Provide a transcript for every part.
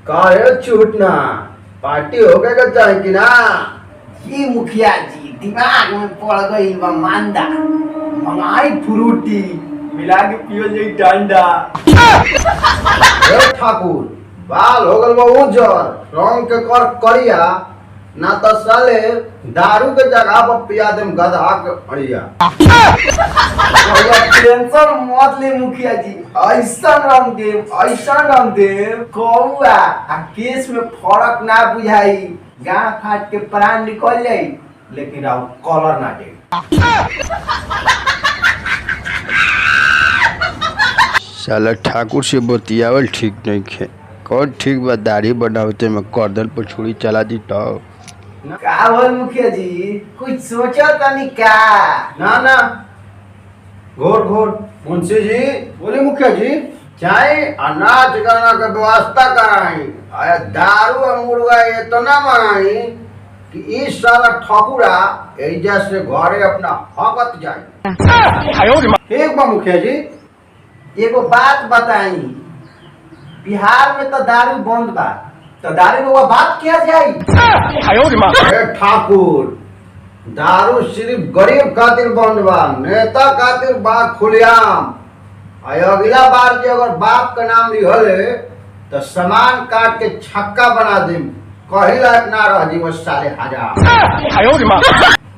काहे छूटना पार्टी हो गए चाहे कि ना। जी मुखिया जी दिमाग में पड़ गई बा मांदा मंगाई फ्रूटी मिला के पियो जाई डंडा। ठाकुर बाल हो गल बा उज्जर रंग के कर करिया ना तो साले दारू के जगह पर पिया देम गधा के अड़िया। टेंशन मत ले मुखिया जी ऐसा रंग देव कौआ आ केस में फर्क ना बुझाई गांड फाट के प्राण निकल जाई लेकिन अब कलर ना दे। साला ठाकुर से बतियावल ठीक नहीं खे। कौन ठीक बा दाढ़ी बनावते में गर्दन पर छुरी चला दी तो का बोल मुखिया जी कुछ सोचा तनी का। ना घोर घोर मुंशी जी बोले मुखिया जी चाहे अनाज गाना का व्यवस्था कराई आया दारू और मुर्गा इतना मंगाई कि इस साल ठकुरा एजा से घरे अपना हकत जाए। ठीक बा मुखिया जी। एगो बात बताई बिहार में तो दारू बंद बा तो दारू में बात क्या जाई। ठाकुर दारू सिर्फ गरीब खातिर बंद बा नेता खातिर बा खुलेआम। अगला बार जे अगर बाप का नाम लिहले तो सामान काट के छक्का बना दे कही लायक ना रह जी बस साले हजार।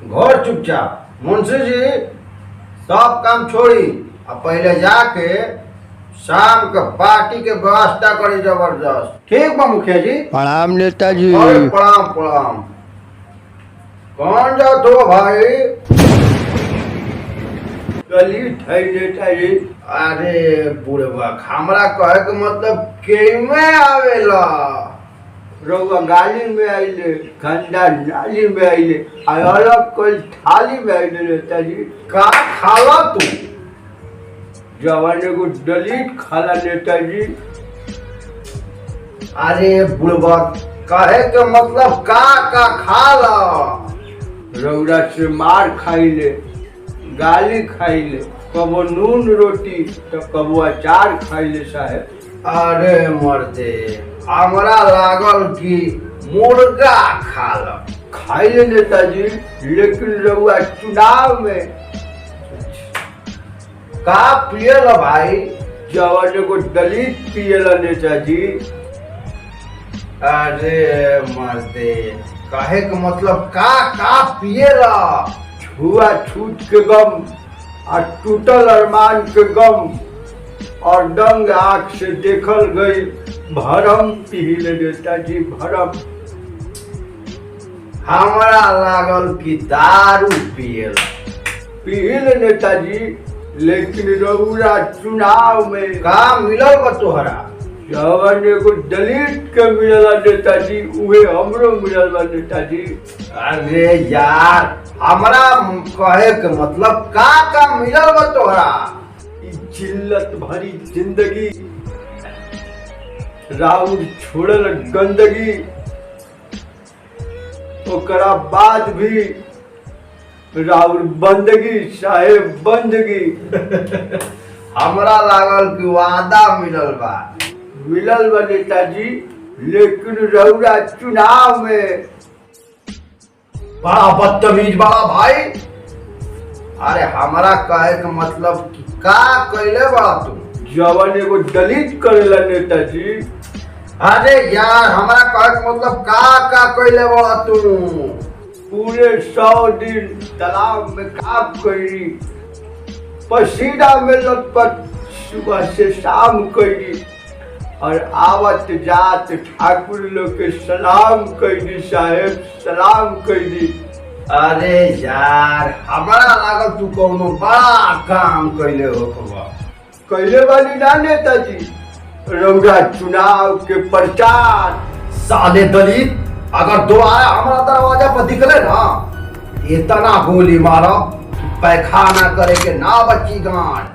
घर चुपचाप मुंशी जी सब काम छोड़ी अब पहले जाके शाम के पार्टी के व्यवस्था करी जबरदस्त। ठीक बा मुखिया जी। प्रणाम नेताजी। प्रणाम प्रणाम। कौन जाओ तो भाई गली ठाई नेताजी। अरे बुढ़वा हमरा कहे के मतलब केमे आवेला रउआ गाली में आइले गंदा नाली में आइले अलग कोई थाली में आइले नेताजी। का खाला तू जवाने को डलीट खाला नेताजी। अरे बुढ़वा कहे के मतलब का खाला रउरा से मार खाइले गाली खाइले कबो नून रोटी तो कबो अचार खाइले साहेब। अरे मर्दे हमरा लागल कि मुर्गा खाला खाइले नेताजी लेकिन रउआ चुनाव में का पियल भाई जवाने को दलित पियला नेताजी। अरे मर्दे कहे के मतलब का पियला छुआ छूट के गम और टूटल अरमान के गम और दंग आंख से देखल गई भरम पीले नेताजी भरम। हमरा लागल कि दारू पियला पीले नेताजी लेकिन रउरा चुनाव में का मिलल बा तोहरा। जवाने को दलित के मिलला नेताजी उहे हमरो मिलल बा नेताजी। अरे यार हमरा कहे के मतलब का मिलल बा तोहरा। ई जिल्लत भरी जिंदगी राउर छोड़ल गंदगी ओकरा बाद भी राउर बंदगी साहेब बंदगी। हमरा लागल कि वादा मिलल बा नेताजी लेकिन रउरा चुनाव में बड़ा बदतमीज बड़ा भाई। अरे हमरा कहे के मतलब कि का कइले बड़ा तू जवान एगो दलित करेला नेताजी। अरे यार हमरा कहे के मतलब का कइले बड़ा तू। पूरे 100 दिन तालाब में काम करी पसीना में लटपट सुबह से शाम करी और आवत जात ठाकुर लोग के सलाम करी साहेब सलाम करी। अरे यार हमरा लागल तू कोनो बड़ा काम कइले हो कैले वाली ना नेताजी रउरा चुनाव के प्रचार। साले दलित अगर दोबारा हमारा दरवाजा पर दिखले ना इतना गोली मारो पैखाना करे के ना बची गांड।